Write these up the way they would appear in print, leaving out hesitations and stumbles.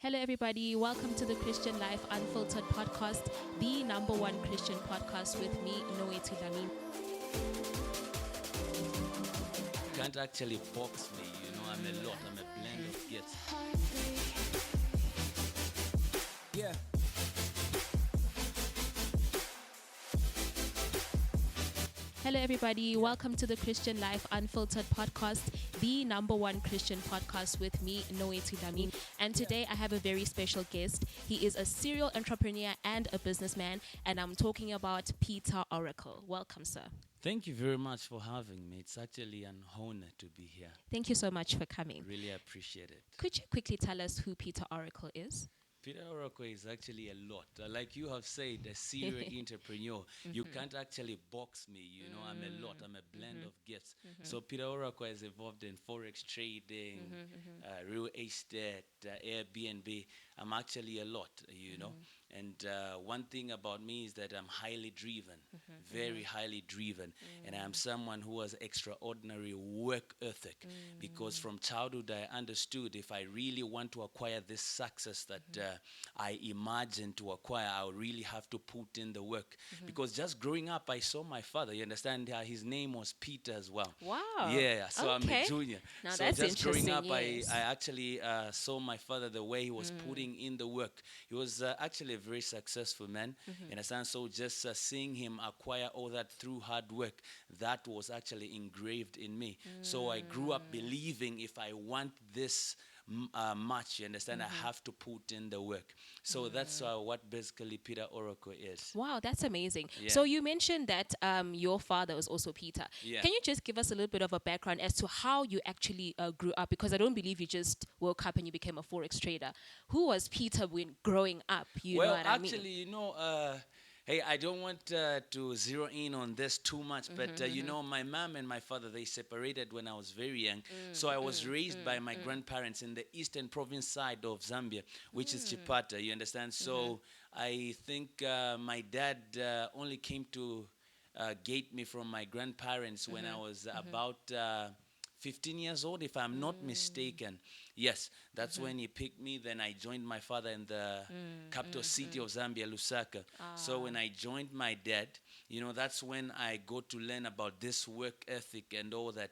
Hello, everybody. Welcome to the Christian Life Unfiltered podcast, the number one Christian podcast with me, Nowethu. You can't actually box me, I'm a lot. I'm a blend of gifts. Yeah. Hello, everybody. Welcome to the Christian Life Unfiltered podcast, the number one Christian podcast with me, Nowethu. And today I have a very special guest. He is a serial entrepreneur and a businessman, and I'm talking about Peter Oracle. Welcome, sir. Thank you very much for having me. It's actually an honor to be here. Thank you so much for coming. Really appreciate it. Could you quickly tell us who Peter Oracle is? Peter Oracle is actually a lot. Like you have said, a serial entrepreneur. You can't actually box me, I'm a lot. I'm a blend of gifts. So Peter Oracle is involved in Forex trading, real estate, Airbnb. I'm actually a lot, And one thing about me is that I'm highly driven, very highly driven. And I'm someone who has extraordinary work ethic because from childhood I understood if I really want to acquire this success that I imagine to acquire, I really have to put in the work. Because just growing up, I saw my father. You understand? His name was Peter as well. Wow. Yeah, so I'm a junior. Now so that's just growing up, yes. I actually saw my father, the way he was putting in the work. He was actually a very successful man. You understand? So just seeing him acquire all that through hard work, that was actually engraved in me. So I grew up believing if I want this much, you understand, I have to put in the work. So that's what basically Peter Oracle is. Wow, that's amazing. Yeah. So you mentioned that your father was also Peter. Yeah. Can you just give us a little bit of a background as to how you actually grew up? Because I don't believe you just woke up and you became a Forex trader. Who was Peter when growing up? You know what I mean? Actually, hey, I don't want to zero in on this too much, but my mom and my father, they separated when I was very young. So I was raised by my grandparents in the eastern province side of Zambia, which is Chipata, you understand? So I think my dad only came to gate me from my grandparents when I was about 15 years old, if I'm not mistaken. Yes, that's when he picked me. Then I joined my father in the capital city of Zambia, Lusaka. So when I joined my dad, that's when I got to learn about this work ethic and all that.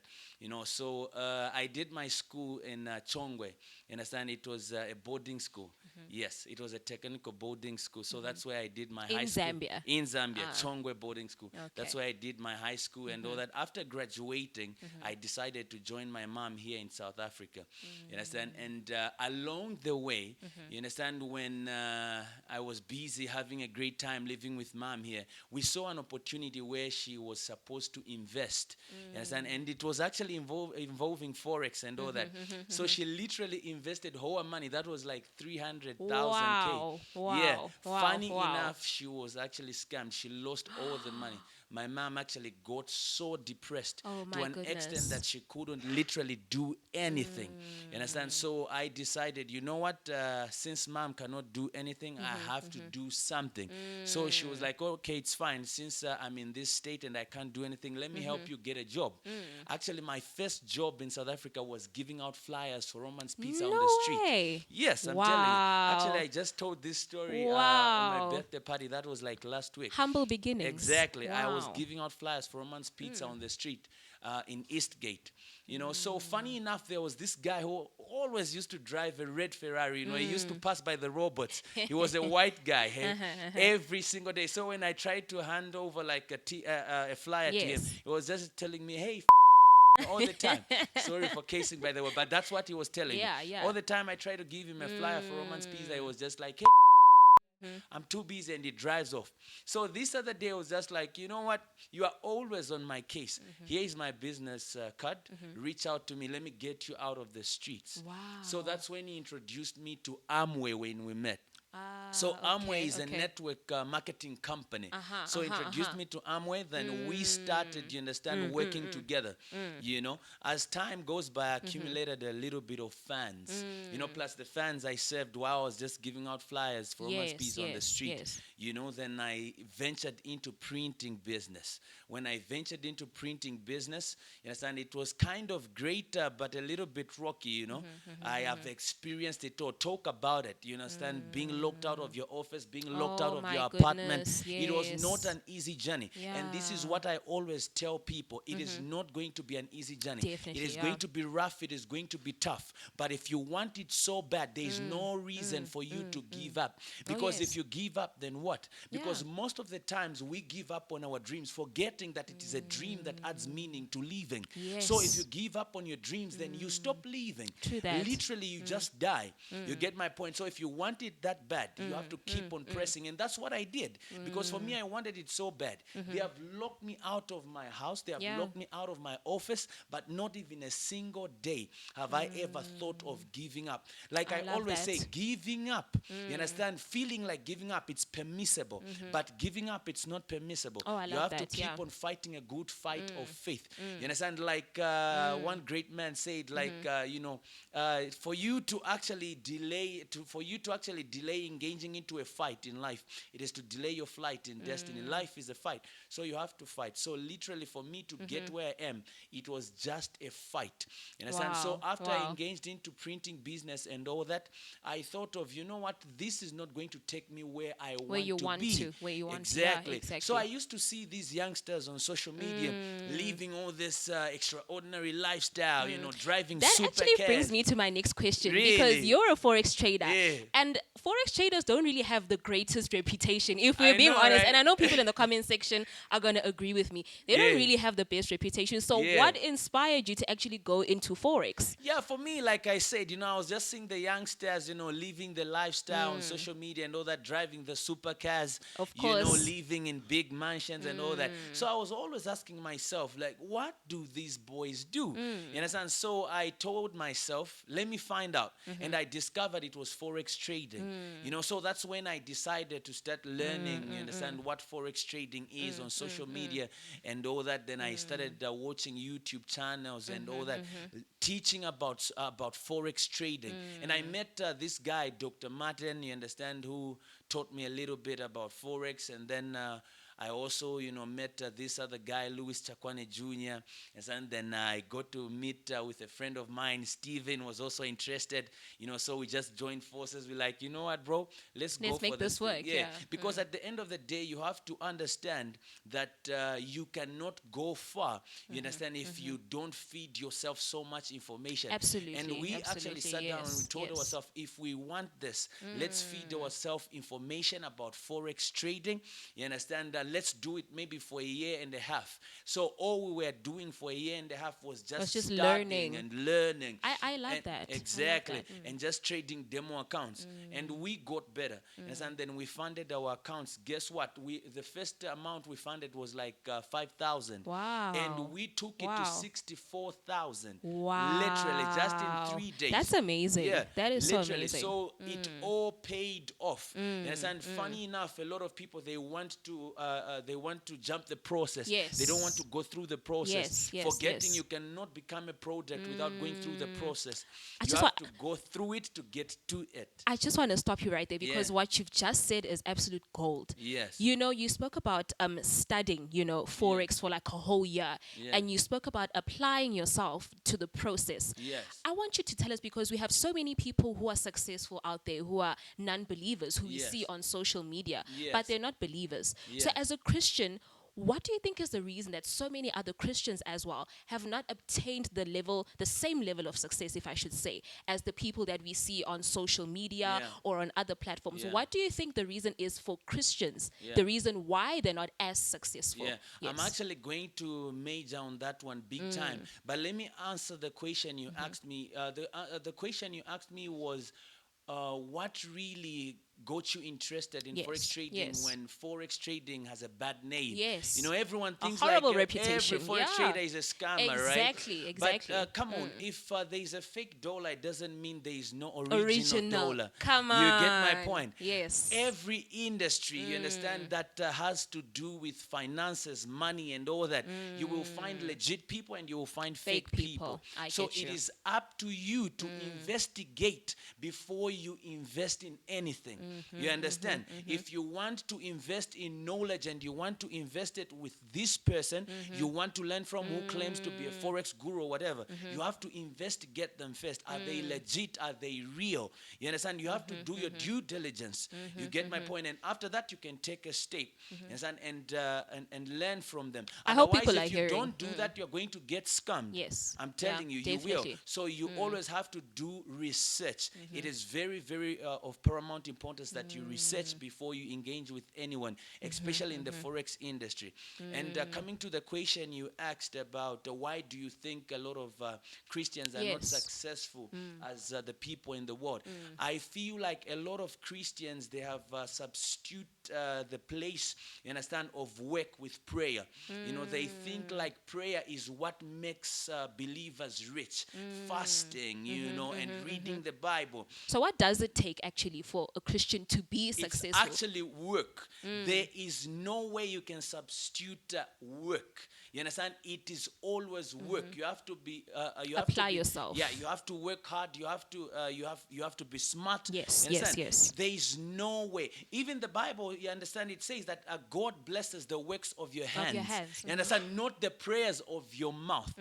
So I did my school in Chongwe. You understand? It was a boarding school. Yes, it was a technical boarding school. So that's where I did my high school. In Zambia, Chongwe boarding school. Okay. That's where I did my high school and all that. After graduating, I decided to join my mom here in South Africa. You understand? And along the way, you understand, when I was busy having a great time living with mom here, we saw an opportunity where she was supposed to invest. You understand? And it was actually involving Forex and all that. So she literally invested whole money. That was like 300,000 Wow. K. Wow. Yeah. Wow. Funny Wow. enough, she was actually scammed. She lost all the money. My mom actually got so depressed to an extent that she couldn't literally do anything. You understand? So I decided, you know what? Since mom cannot do anything, I have to do something. So she was like, okay, it's fine. Since I'm in this state and I can't do anything, let me help you get a job. Actually, my first job in South Africa was giving out flyers for Roman's Pizza on the street. Way. Yes, I'm telling you. Actually, I just told this story on my birthday party. That was like last week. Humble beginnings. Exactly. Wow. I was giving out flyers for Roman's Pizza on the street in Eastgate. So funny enough, there was this guy who always used to drive a red Ferrari. He used to pass by the robots. He was a white guy, hey, every single day. So when I tried to hand over like a flyer to him, he was just telling me, hey, all the time. Sorry for casing, by the way, but that's what he was telling me. Yeah. All the time I tried to give him a flyer for Roman's Pizza, he was just like, hey, I'm too busy, and he drives off. So this other day I was just like, you know what? You are always on my case. Here is my business card. Reach out to me. Let me get you out of the streets. Wow. So that's when he introduced me to Amway when we met. So Amway Okay, is a okay. network marketing company. Uh-huh, So uh-huh, introduced uh-huh. me to Amway. Then we started, you understand, working together. You know, as time goes by, I accumulated a little bit of fans. You know, plus the fans I served while I was just giving out flyers for Romans Yes, Peace on the yes, street. yes. You know, then I ventured into printing business. When I ventured into printing business, you understand, it was kind of great, but a little bit rocky. You know, I have experienced it all. Talk about it. You understand, being locked out of your office, being locked out Oh of my your apartment. goodness, It was not yes. an easy journey. And this is Yeah. what I always tell people: it is not going to be an easy journey. It Definitely, is yeah. going to be rough. It is going to be tough. But if you want it so bad, there is no reason for you to give up. Oh Because if yes. you give up, then what? Yeah. Because most of the times we give up on our dreams, forgetting that it is a dream that adds meaning to living. So if you Yes. give up on your dreams, then you stop living. True that. Literally, you just die. You get my point? So if you want it that bad, you have to keep on pressing. And that's what I did. Because for me, I wanted it so bad. They have locked me out of my house. They have Yeah. locked me out of my office. But not even a single day have I ever thought of giving up. Like I I love always say, that. giving up. You understand? Feeling like giving up, it's permissible. But giving up, it's not permissible. Oh, I You love have to that, yeah. keep on fighting a good fight of faith. You understand? Like one great man said, like, you know, for you to actually delay engaging into a fight in life, it is to delay your flight in destiny. Life is a fight, so you have to fight. So literally, for me to get where I am, it was just a fight. You understand? So Wow. after I Wow. engaged into printing business and all that, I thought of, you know what, this is not going to take me where I Where you want to want be. to, where you want to. Yeah, Exactly. So exactly. I used to see these youngsters on social media living all this extraordinary lifestyle, you know, driving That super actually brings cars. me to my next question because Really? you're a Forex trader. Yeah. And Forex traders don't really have the greatest reputation, if we're I being know, honest. right? And I know people in the comment section are going to agree with me. They don't Yeah. really have the best reputation. So, Yeah. what inspired you to actually go into Forex? Yeah, for me, like I said, you know, I was just seeing the youngsters, you know, living the lifestyle on social media and all that, driving the supercars, Of you know, course. living in big mansions and all that. So I was always asking myself, like, what do these boys do? You understand? So I told myself, let me find out. And I discovered it was Forex trading. You know, so that's when I decided to start learning, you understand, what Forex trading is on social media and all that. Then I started watching YouTube channels and all that, teaching about Forex trading. And I met this guy, Dr. Martin, you understand, who taught me a little bit about Forex. And then I also, you know, met this other guy, Louis Chakwane Jr. And then I got to meet with a friend of mine, Steven, was also interested, you know, so we just joined forces. We're like, you know what, bro, let's go Let's for make this thing. work, yeah. Because at the end of the day, you have to understand that you cannot go far, you understand, if you don't feed yourself so much information. Absolutely, And we actually absolutely, sat down and we yes, told yes. ourselves, if we want this, let's feed ourselves information about Forex trading. You understand? Let's do it maybe for a year and a half. So all we were doing for a year and a half was just just studying learning. and learning. I love And that. I love exactly. that. And just trading demo accounts. And we got better. And then we funded our accounts. Guess what? The first amount we funded was like 5,000. Wow. And we took it to Wow. 64,000. Wow. Literally, just in 3 days. That's amazing. Yeah, That is so literally. amazing. So it all paid off. Yes, and funny enough, a lot of people they want to jump the process. Yes. They don't want to go through the process. Yes, yes, Forgetting yes. you cannot become a project without going through the process. I You just have wa- to go through it to get to it. I just want to stop you right there because Yeah. what you've just said is absolute gold. Yes. You know, you spoke about studying, you know, Forex for like a whole year. Yeah. And you spoke about applying yourself to the process. Yes. I want you to tell us, because we have so many people who are successful out there who are non-believers who we Yes. see on social media, Yes. but they're not believers. So Yeah. as a Christian, what do you think is the reason that so many other Christians as well have not obtained the same level of success, if I should say, as the people that we see on social media Yeah. or on other platforms? Yeah. What do you think the reason is for Christians? Yeah. The reason why they're not as successful? Yeah, I'm Yes. actually going to major on that one big time. But let me answer the question you asked me. The question you asked me was, what really got you interested in Yes, Forex trading yes. when Forex trading has a bad name? Yes. You know, everyone A thinks horrible like reputation. every Forex Yeah. trader is a scammer, Exactly, right? exactly. But come on, if there is a fake dollar, it doesn't mean there is no original Original. dollar. Come You get my on. point? Yes. Every industry, you understand, that has to do with finances, money, and all that, you will find legit people and you will find fake people. I So get it you. is up to you to investigate before you invest in anything. You understand? If you want to invest in knowledge and you want to invest it with this person you want to learn from who claims to be a Forex guru or whatever, you have to investigate them first. Are they legit? Are they real? You understand? You have to do your due diligence. You get my point? And after that, you can take a step, you understand? And learn from them. I hope Otherwise, people are if you hearing. don't do that, you're going to get scammed. Yes. I'm Yeah, telling you, you definitely. will. So you always have to do research. It is very, very of paramount importance that you research before you engage with anyone, especially in the Forex industry. And coming to the question you asked about why do you think a lot of Christians are not Yes. successful as the people in the world? I feel like a lot of Christians, they have substitute the place, you understand, of work with prayer. You know, they think like prayer is what makes believers rich. Fasting, you know, and reading the Bible. So what does it take actually for a Christian to be It's successful? actually work. There is no way you can substitute work. You understand? It is always work. You have to be. You have Apply to be, yourself. Yeah, you have to work hard. You have to. You have to be smart. Yes, You yes, understand? yes. There is no way. Even the Bible, you understand? It says that God blesses the works of your hands. hands, You understand? Not the prayers of your mouth.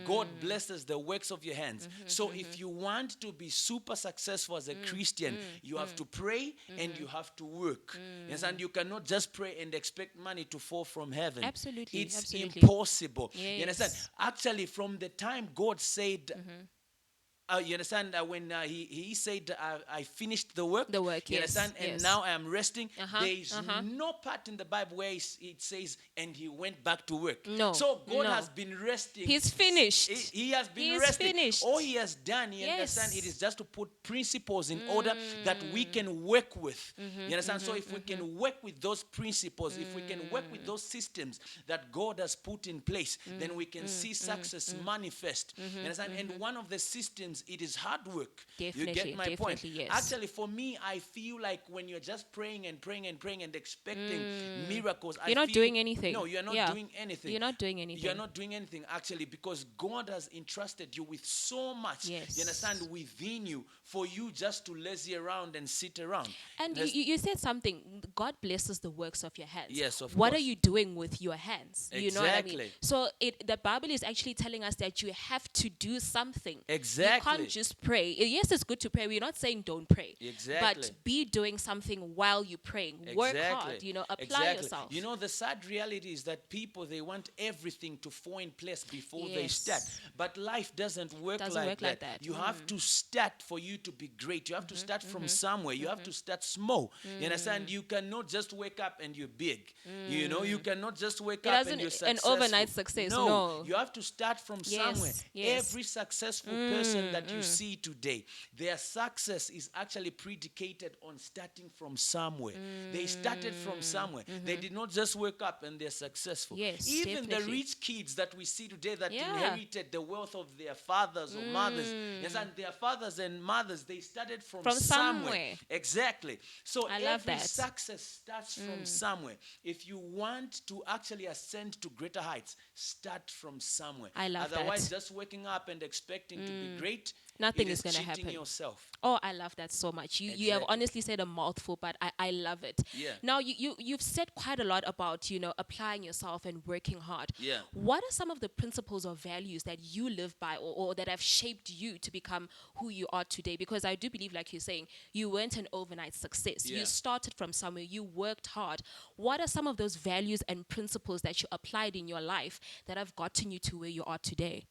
God blesses the works of your hands. So if you want to be super successful as a Christian, you have to pray and you have to work. Yes, and you cannot just pray and expect money to fall from heaven. Absolutely, It's absolutely. impossible. Yes. You understand? Actually, from the time God said, you understand that when he said, I finished the work. The work, you yes, understand? And yes. now I am resting. Uh-huh, There is no part in the Bible where it says, and he went back to work. No, So God no. has been resting. He's finished. He has been He is resting. finished. All he has done, you Yes. understand, it is just to put principles in order that we can work with. You understand? So if we can work with those principles, if we can work with those systems that God has put in place, then we can see success manifest. You understand? And one of the systems, it is hard work. You get my point? Definitely, yes. Actually, for me, I feel like when you're just praying and praying and praying and expecting miracles, You're not doing anything. No, you're not Yeah. doing anything. You're not doing anything. You're not doing anything, actually, because God has entrusted you with so much, Yes. you understand, within you, for you just to lazy around and sit around. And There's- you said something. God blesses the works of your hands. Yes, of What course. are you doing with your hands? You know what I mean? Exactly. So the Bible is actually telling us that you have to do something. Exactly. You can't just pray. Yes, it's good to pray. We're not saying don't pray. Exactly. But be doing something while you're praying. Work hard. You know, apply yourself. You know, the sad reality is that people, they want everything to fall in place before they Yes. start. But life doesn't work, Doesn't work like that. You have to start for you to be great. You have to start from somewhere. You have to start small. You understand? You cannot just wake up and you're big. You know, you cannot just wake up and you're doesn't- an successful. overnight success, no. You have to start from Yes, somewhere. yes. Every successful person that you see today, their success is actually predicated on starting from somewhere. They started from somewhere. They did not just wake up and they're successful. Yes, Even the definitely. rich kids that we see today that Yeah. inherited the wealth of their fathers or mothers, yes, and their fathers and mothers, they started from From somewhere. somewhere. Exactly. So I love every that. success starts from somewhere. If you want to actually ascend to greater heights, start from somewhere. I love that. Otherwise, just waking up and expecting to be great, Nothing it is gonna cheating happen. yourself. Oh, I love that so much. You have Exactly. honestly said a mouthful, but I love it. Yeah. Now you've said quite a lot about, you know, applying yourself and working hard. Yeah. What are some of the principles or values that you live by or that have shaped you to become who you are today? Because I do believe, like you're saying, you weren't an overnight success. Yeah. You started from somewhere, you worked hard. What are some of those values and principles that you applied in your life that have gotten you to where you are today?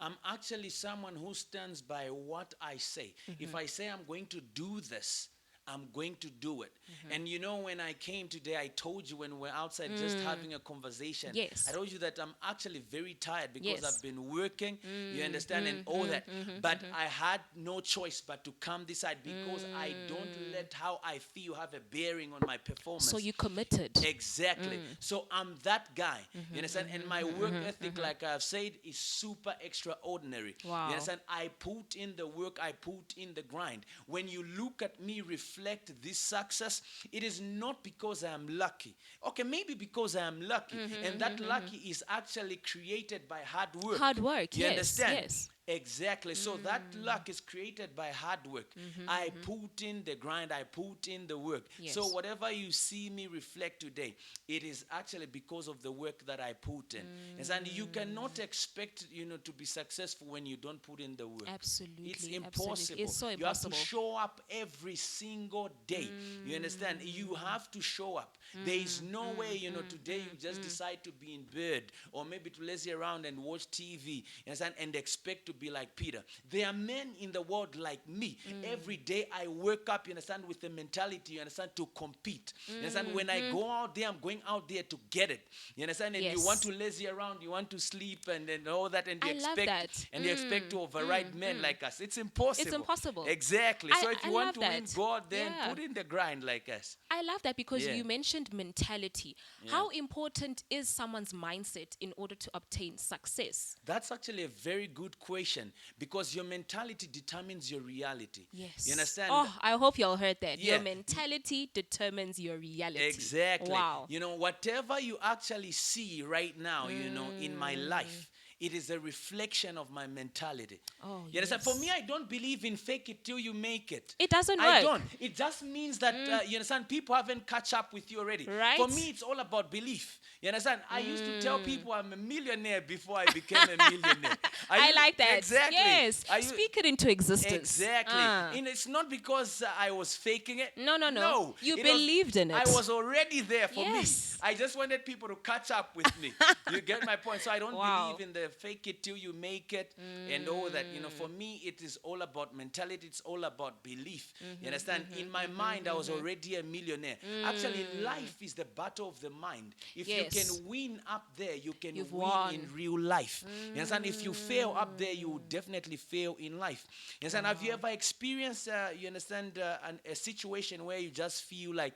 I'm actually someone who stands by what I say. If I say I'm going to do this, I'm going to do it. And you know, when I came today, I told you when we're outside just having a conversation, Yes. I told you that I'm actually very tired because Yes. I've been working, you understand, and all that. But I had no choice but to come this side because I don't let how I feel have a bearing on my performance. So you committed. Exactly. So I'm that guy. You understand? And my work ethic, like I've said, is super extraordinary. Wow. You understand? I put in the work, I put in the grind. When you look at me reflect this success, it is not because I am lucky. Okay, maybe because I am lucky. And that lucky is actually created by hard work. Hard work, You yes, understand? yes. Exactly. So that luck is created by hard work. I put in the grind, I put in the work. Yes. So whatever you see me reflect today, it is actually because of the work that I put in. And you cannot expect, to be successful when you don't put in the work. Absolutely. It's absolutely. impossible. It's so You have to impossible. show up every single day. You understand? You have to show up. There is no way, today you just decide to be in bed or maybe to lazy around and watch TV, you understand, and expect to be like Peter. There are men in the world like me. Every day I wake up, you understand, with the mentality, you understand, to compete. You understand? When I go out there, I'm going out there to get it. You understand? And Yes. you want to lazy around, you want to sleep and all that, and you I love expect that. and you expect to override men like us. It's impossible. It's impossible. Exactly. So if I you want love to win, that. go out there Yeah. and put in the grind like us. I love that because Yeah. you mentioned mentality. How important is someone's mindset in order to obtain success? That's actually a very good question because your mentality determines your reality. Yes. You understand? Oh, I hope y'all heard that. Yeah. Your mentality determines your reality. Exactly. Wow. Whatever you actually see right now, in my life, it is a reflection of my mentality. Oh, You understand? For yes. me, I don't believe in fake it till you make it. It doesn't I work. don't. It just means that, you understand, people haven't catch up with you already. Right. For me, it's all about belief. You understand? I used to tell people I'm a millionaire before I became a millionaire. I like that. Exactly. Yes. I u- Speak it into existence. Exactly. And it's not because I was faking it. No. No. You It believed in it. I was already there for Yes. me. I just wanted people to catch up with me. You get my point? So I don't Wow. believe in the fake it till you make it and all that. For me, it is all about mentality. It's all about belief. You understand? In my mind, I was already a millionaire. Actually, life is the battle of the mind. If you Yes. can win up there, you can You've win won. in real life. You understand? If you fail up there, you will definitely fail in life. You understand? Have you ever experienced, a situation where you just feel like,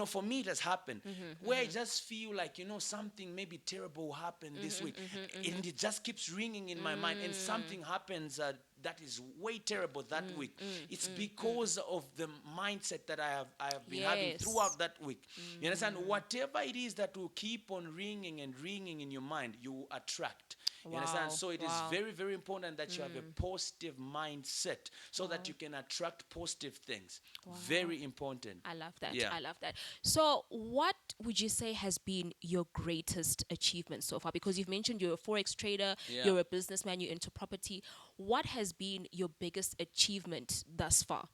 for me it has happened, where I just feel like, something maybe terrible happened this week. And it just keeps ringing in my mind, and something happens that is way terrible that week. It's because of the mindset that I have been having Yes. throughout that week. You understand? Whatever it is that will keep on ringing and ringing in your mind, you will attract. You understand? Wow. So it is Wow. very, very important that you have a positive mindset so that you can attract positive things. Very important. I love that. Yeah. I love that. So, what would you say has been your greatest achievement so far? Because you've mentioned you're a Forex trader, Yeah. you're a businessman, you're into property. What has been your biggest achievement thus far?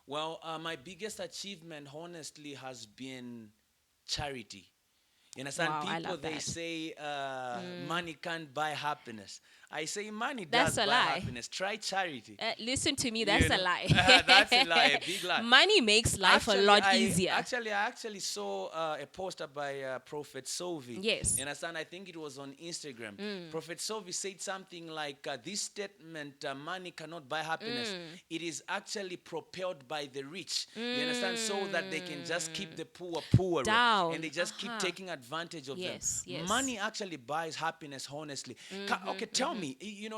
Well, my biggest achievement, honestly, has been charity. You understand? Wow, I People, love they that. say money can't buy happiness. I say money That's does a buy lie. happiness. Try charity. Listen to me, that's a lie. That's a lie, a big lie. Money makes life a lot easier. I actually saw a poster by Prophet Sovi. Yes. You understand? I think it was on Instagram. Prophet Sovi said something like, this statement, money cannot buy happiness. It is actually propelled by the rich. You understand? So that they can just keep the poor poorer. Down. And they just keep taking advantage of Yes, them. yes. Money actually buys happiness, honestly. Okay, tell me,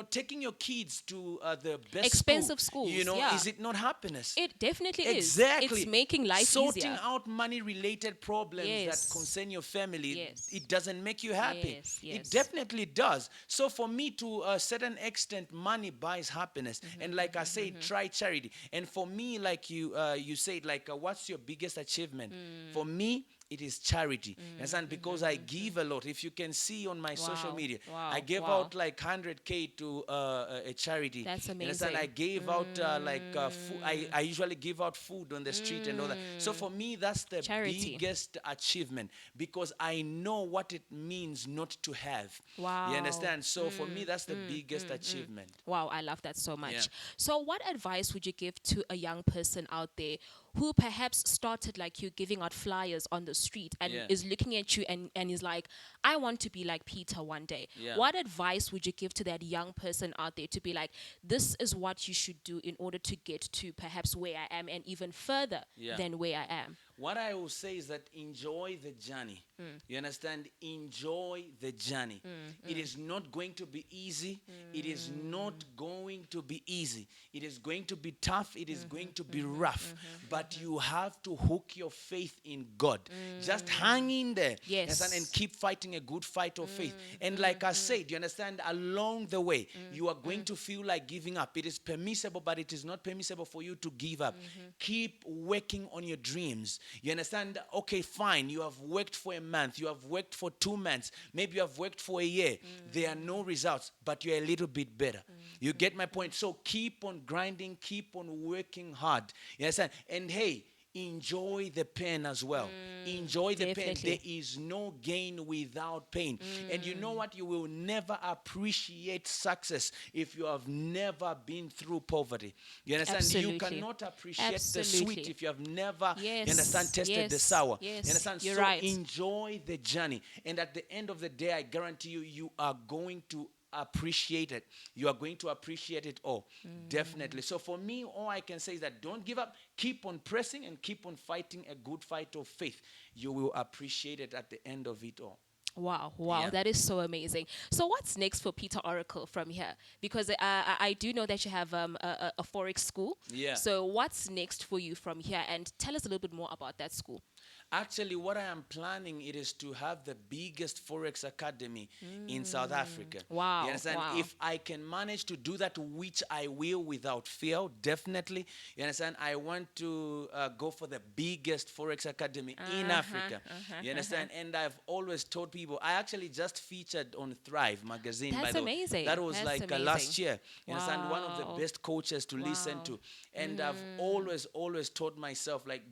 taking your kids to the best Expensive schools, yeah. is it not happiness? It definitely Exactly. is. It's making life Sorting easier. out money-related problems Yes. that concern your family, Yes. it doesn't make you happy. Yes, It yes. definitely does. So for me, to a certain extent, money buys happiness. And like I said, try charity. And for me, like you said, like, what's your biggest achievement? For me, it is charity. Understand? Because I give a lot. If you can see on my social media, Wow. I gave Wow. out like 100K to a charity. That's Understand? amazing. I gave out food. I usually give out food on the street and all that. So for me, that's the Charity. biggest achievement because I know what it means not to have. Wow. You understand? So for me, that's the biggest achievement. Wow, I love that so much. Yeah. So, what advice would you give to a young person out there who perhaps started like you, giving out flyers on the street, and Yeah. is looking at you and is like, I want to be like Peter one day. Yeah. What advice would you give to that young person out there to be like, this is what you should do in order to get to perhaps where I am and even further Yeah. than where I am? What I will say is that enjoy the journey. You understand? Enjoy the journey. It is not going to be easy. It is not going to be easy. It is going to be tough. It is going to be rough. But you have to hook your faith in God. Just hang in there. Yes. Understand? And keep fighting a good fight of faith. And like I said, you understand, along the way, you are going to feel like giving up. It is permissible, but it is not permissible for you to give up. Keep working on your dreams. You understand? Okay, fine. You have worked for a month. You have worked for 2 months. Maybe you have worked for a year. There are no results, but you're a little bit better. You get my point? So keep on grinding. Keep on working hard. You understand? And hey, enjoy the pain as well. Enjoy the pain. Definitely. There is no gain without pain. And you know what? You will never appreciate success if you have never been through poverty. You understand? You Absolutely. cannot appreciate the Absolutely. sweet if you have never, Yes. you understand, tested the Yes. sour. Yes. You understand? You're So right. enjoy the journey. And at the end of the day, I guarantee you, you are going to appreciate it. You are going to appreciate it all. Definitely. So for me, all I can say is that don't give up. Keep on pressing and keep on fighting a good fight of faith. You will appreciate it at the end of it all. Wow, Yeah. that is so amazing. So what's next for Peter Oracle from here? Because I do know that you have a Forex school. Yeah. So what's next for you from here? And tell us a little bit more about that school. Actually, what I am planning, it is to have the biggest Forex academy in South Africa. Wow, You understand? wow. If I can manage to do that, which I will without fail, definitely. You understand? I want to go for the biggest Forex academy in Africa. You understand? And I've always told people, I actually just featured on Thrive magazine. That's by the way. amazing. That was That's like amazing. last year. You understand? One of Wow. the best coaches to listen Wow. to. And I've always told myself, like,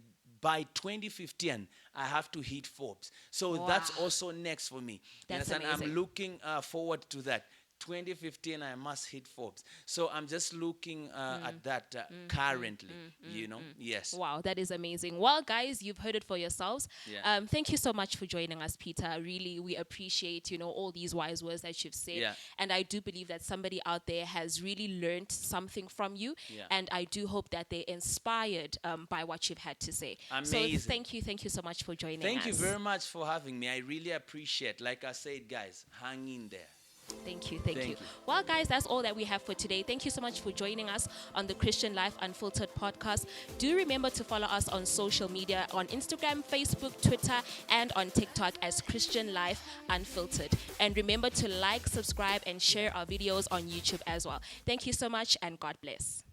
by 2015, I have to hit Forbes. So that's Wow. also next for me. You That's understand? I'm amazing. looking forward to that. 2015, I must hit Forbes. So I'm just looking at that currently, you know? Yes. Wow, that is amazing. Well, guys, you've heard it for yourselves. Yeah. Thank you so much for joining us, Peter. Really, we appreciate, all these wise words that you've said. Yeah. And I do believe that somebody out there has really learned something from you. Yeah. And I do hope that they're inspired by what you've had to say. Amazing. So thank you so much for joining us. Thank you very much for having me. I really appreciate. Like I said, guys, hang in there. Thank you. Thank you. Well, guys, that's all that we have for today. Thank you so much for joining us on the Christian Life Unfiltered podcast. Do remember to follow us on social media on Instagram, Facebook, Twitter, and on TikTok as Christian Life Unfiltered. And remember to like, subscribe, and share our videos on YouTube as well. Thank you so much, and God bless.